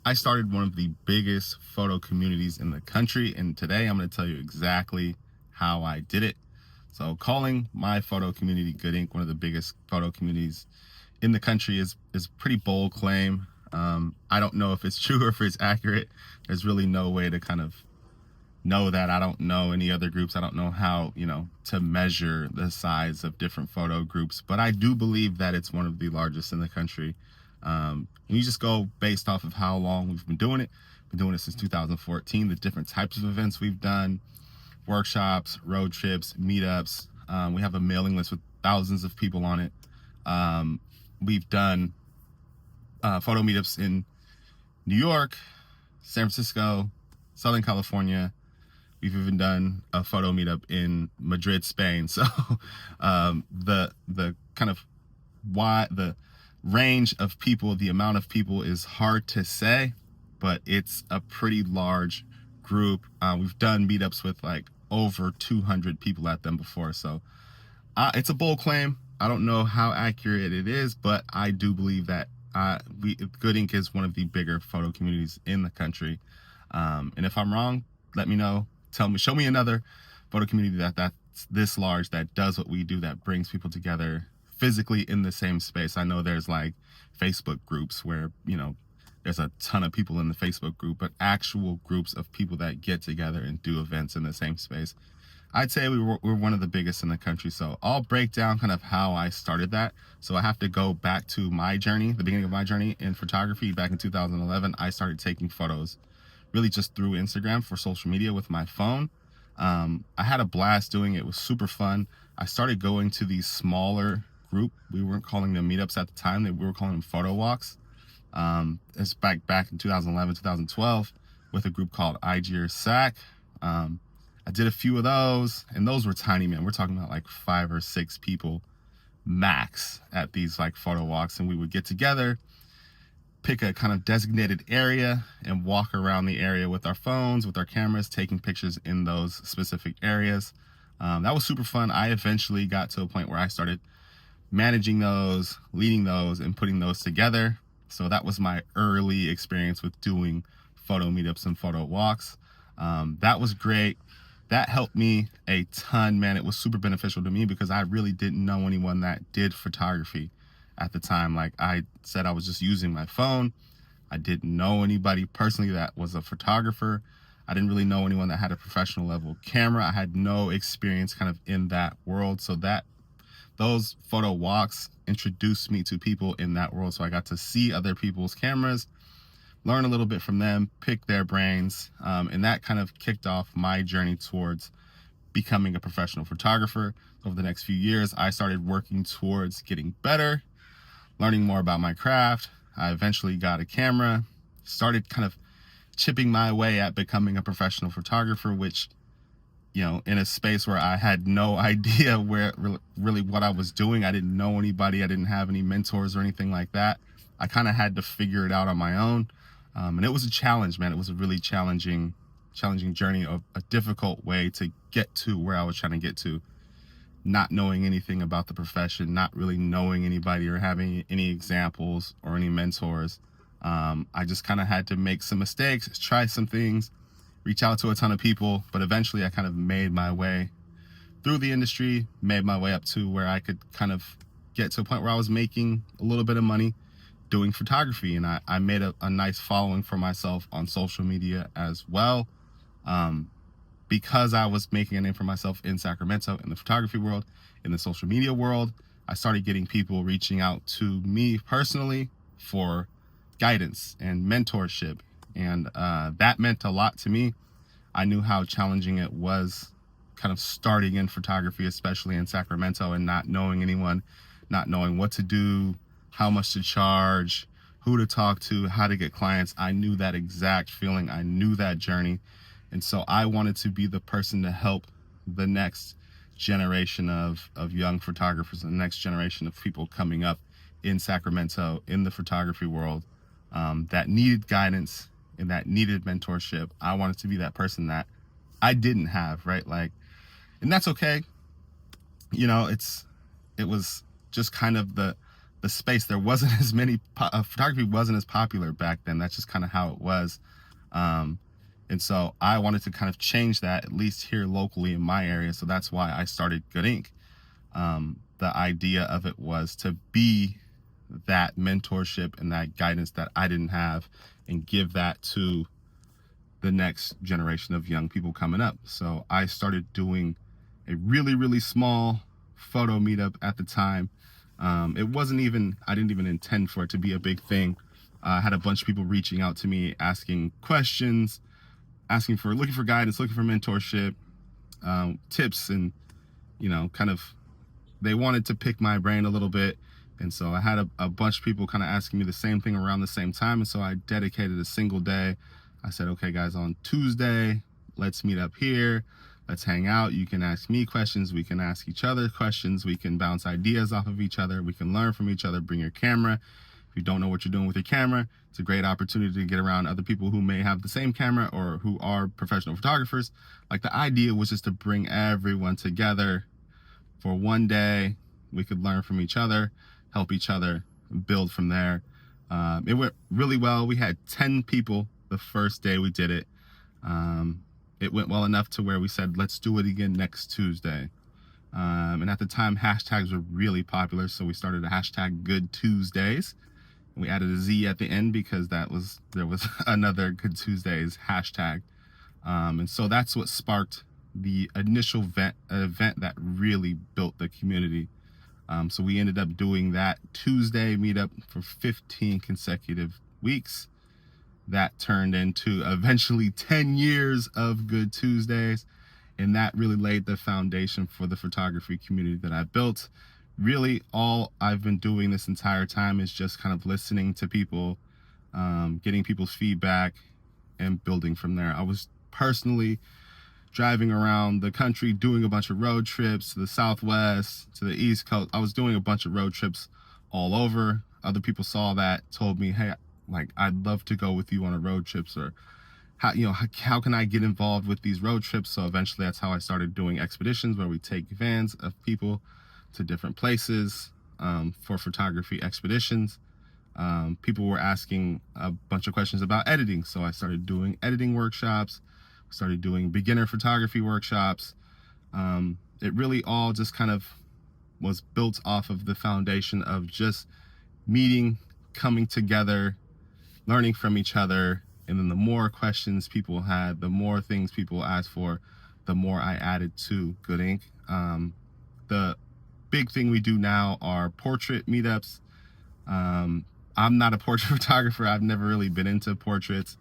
I started one of the biggest photo communities in the country, and today I'm going to tell you exactly how I did it. So, calling my photo community Good Inc. one of the biggest photo communities in the country is a pretty bold claim. I don't know if it's true or if it's accurate. There's really no way to kind of know that. I don't know any other groups. I don't know how, to measure the size of different photo groups, but I do believe that it's one of the largest in the country. And you just go based off of how long we've been doing it. Been doing it since 2014, the different types of events we've done, workshops, road trips, meetups. We have a mailing list with thousands of people on it. We've done photo meetups in New York, San Francisco, Southern California. We've even done a photo meetup in Madrid, Spain. So the kind of why the range of people, the amount of people is hard to say, but it's a pretty large group. We've done meetups with like over 200 people at them before. So it's a bold claim. I don't know how accurate it is, but I do believe that Good Inc. is one of the bigger photo communities in the country. And if I'm wrong, let me know. Tell me, show me another photo community that's this large, that does what we do, that brings people together physically in the same space. I know there's like Facebook groups where, there's a ton of people in the Facebook group, but actual groups of people that get together and do events in the same space. I'd say we're one of the biggest in the country. So I'll break down kind of how I started that. So I have to go back to my journey, the beginning of my journey in photography. Back in 2011, I started taking photos really just through Instagram for social media with my phone. I had a blast doing it. It was super fun. I started going to these smaller group. We weren't calling them meetups at the time. We were calling them photo walks. It's back in 2011, 2012 with a group called IG or SAC. I did a few of those, and those were tiny, man. We're talking about like 5 or 6 people max at these like photo walks, and we would get together, pick a kind of designated area, and walk around the area with our phones, with our cameras, taking pictures in those specific areas. That was super fun. I eventually got to a point where I started managing those, leading those, and putting those together. So that was my early experience with doing photo meetups and photo walks. That was great. That helped me a ton, man. It was super beneficial to me because I really didn't know anyone that did photography at the time. Like I said, I was just using my phone. I didn't know anybody personally that was a photographer. I didn't really know anyone that had a professional level camera. I had no experience kind of in that world. So those photo walks introduced me to people in that world. So I got to see other people's cameras, learn a little bit from them, pick their brains. And that kind of kicked off my journey towards becoming a professional photographer. Over the next few years, I started working towards getting better, learning more about my craft. I eventually got a camera, started kind of chipping my way at becoming a professional photographer, which, in a space where I had no idea where really what I was doing. I didn't know anybody. I didn't have any mentors or anything like that. I kind of had to figure it out on my own. And it was a challenge, man. It was a really challenging journey, of a difficult way to get to where I was trying to get to, not knowing anything about the profession, not really knowing anybody or having any examples or any mentors. I just kind of had to make some mistakes, try some things, reach out to a ton of people, but eventually I kind of made my way through the industry, made my way up to where I could kind of get to a point where I was making a little bit of money doing photography. And I made a nice following for myself on social media as well. Because I was making a name for myself in Sacramento, in the photography world, in the social media world, I started getting people reaching out to me personally for guidance and mentorship. And that meant a lot to me. I knew how challenging it was kind of starting in photography, especially in Sacramento, and not knowing anyone, not knowing what to do, how much to charge, who to talk to, how to get clients. I knew that exact feeling. I knew that journey. And so I wanted to be the person to help the next generation of young photographers, the next generation of people coming up in Sacramento, in the photography world, that needed guidance and that needed mentorship. I wanted to be that person that I didn't have, right? Like, and that's okay. It was just kind of the the space. There wasn't as many, photography wasn't as popular back then. That's just kind of how it was. Um, and so I wanted to kind of change that, at least here locally in my area. So that's why I started Good Ink. The idea of it was to be that mentorship and that guidance that I didn't have, and give that to the next generation of young people coming up. So I started doing a really, really small photo meetup at the time. It wasn't even, I didn't even intend for it to be a big thing. I had a bunch of people reaching out to me, asking questions, looking for guidance, looking for mentorship, tips, and, kind of, they wanted to pick my brain a little bit. And so I had a bunch of people kind of asking me the same thing around the same time. And so I dedicated a single day. I said, okay, guys, on Tuesday, let's meet up here. Let's hang out. You can ask me questions. We can ask each other questions. We can bounce ideas off of each other. We can learn from each other. Bring your camera. If you don't know what you're doing with your camera, it's a great opportunity to get around other people who may have the same camera or who are professional photographers. Like, the idea was just to bring everyone together for one day. We could learn from each other, help each other, build from there. It went really well. We had 10 people the first day we did it. It went well enough to where we said, let's do it again next Tuesday. And at the time, hashtags were really popular, so we started a hashtag Good Tuesdays. We added a Z at the end because there was another Good Tuesdays hashtag. And so that's what sparked the initial event that really built the community. So we ended up doing that Tuesday meetup for 15 consecutive weeks. That turned into eventually 10 years of Good Tuesdays. And that really laid the foundation for the photography community that I built. Really, all I've been doing this entire time is just kind of listening to people, getting people's feedback, and building from there. I was personally driving around the country, doing a bunch of road trips to the Southwest, to the East Coast. I was doing a bunch of road trips all over. Other people saw that, told me, hey, like, I'd love to go with you on a road trips, or how can I get involved with these road trips? So eventually that's how I started doing expeditions, where we take vans of people to different places for photography expeditions. People were asking a bunch of questions about editing, so I started doing editing workshops, started doing beginner photography workshops. It really all just kind of was built off of the foundation of just meeting, coming together, learning from each other. And then the more questions people had, the more things people asked for, the more I added to Good Ink. The big thing we do now are portrait meetups. I'm not a portrait photographer. I've never really been into portraits,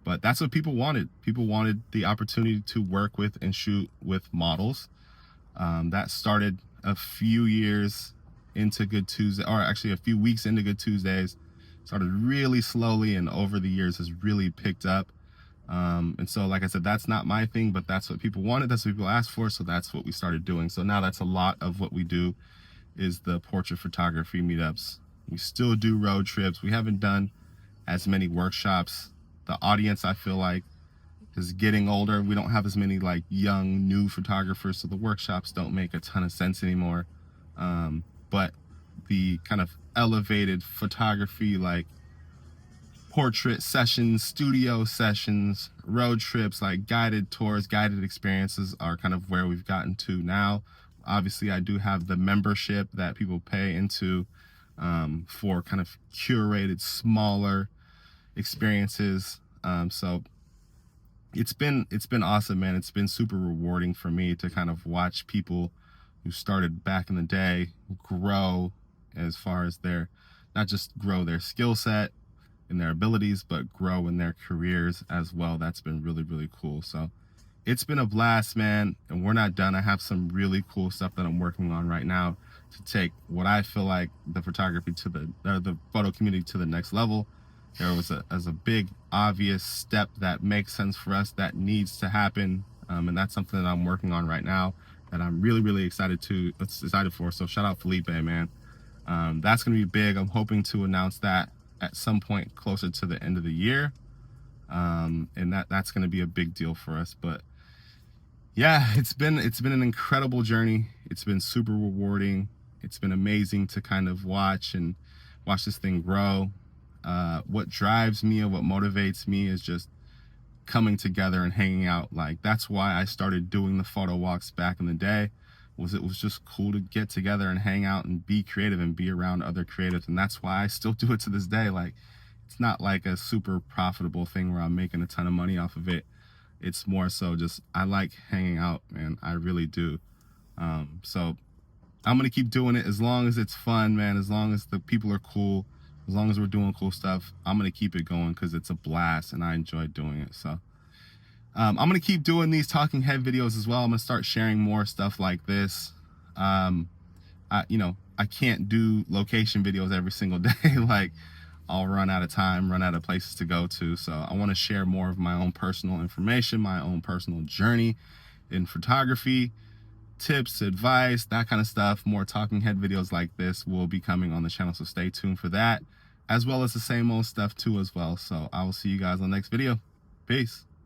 but that's what people wanted. People wanted the opportunity to work with and shoot with models. That started a few years into Good Tuesday, or actually a few weeks into Good Tuesdays. Started really slowly, and over the years has really picked up. And so, like I said, that's not my thing, but that's what people wanted. That's what people asked for. So that's what we started doing. So now that's a lot of what we do, is the portrait photography meetups. We still do road trips. We haven't done as many workshops. The audience, I feel like, is getting older. We don't have as many like young, new photographers. So the workshops don't make a ton of sense anymore. But the kind of elevated photography, like portrait sessions, studio sessions, road trips, like guided tours, guided experiences, are kind of where we've gotten to now. Obviously, I do have the membership that people pay into for kind of curated, smaller experiences. So it's been awesome, man. It's been super rewarding for me to kind of watch people who started back in the day grow, as far as not just grow their skill set and their abilities, but grow in their careers as well. That's been really, really cool. So it's been a blast, man, and we're not done. I have some really cool stuff that I'm working on right now to take what I feel like the photography to the photo community to the next level. There was a big obvious step that makes sense for us that needs to happen, and that's something that I'm working on right now that I'm really, really excited for. So shout out Felipe, man. That's going to be big. I'm hoping to announce that at some point closer to the end of the year. And that's going to be a big deal for us. But yeah, it's been an incredible journey. It's been super rewarding. It's been amazing to kind of watch and watch this thing grow. What drives me and what motivates me is just coming together and hanging out. Like, that's why I started doing the photo walks back in the day. It was just cool to get together and hang out and be creative and be around other creatives. And that's why I still do it to this day. Like, it's not like a super profitable thing where I'm making a ton of money off of it. It's more so just, I like hanging out, man. I really do. So I'm gonna keep doing it as long as it's fun, man. As long as the people are cool, as long as we're doing cool stuff, I'm gonna keep it going because it's a blast and I enjoy doing it. So I'm gonna keep doing these talking head videos as well. I'm gonna start sharing more stuff like this. I can't do location videos every single day. Like, I'll run out of time, run out of places to go to. So I want to share more of my own personal information, my own personal journey in photography, tips, advice, that kind of stuff. More talking head videos like this will be coming on the channel, so stay tuned for that, as well as the same old stuff too as well. So I will see you guys on the next video. Peace.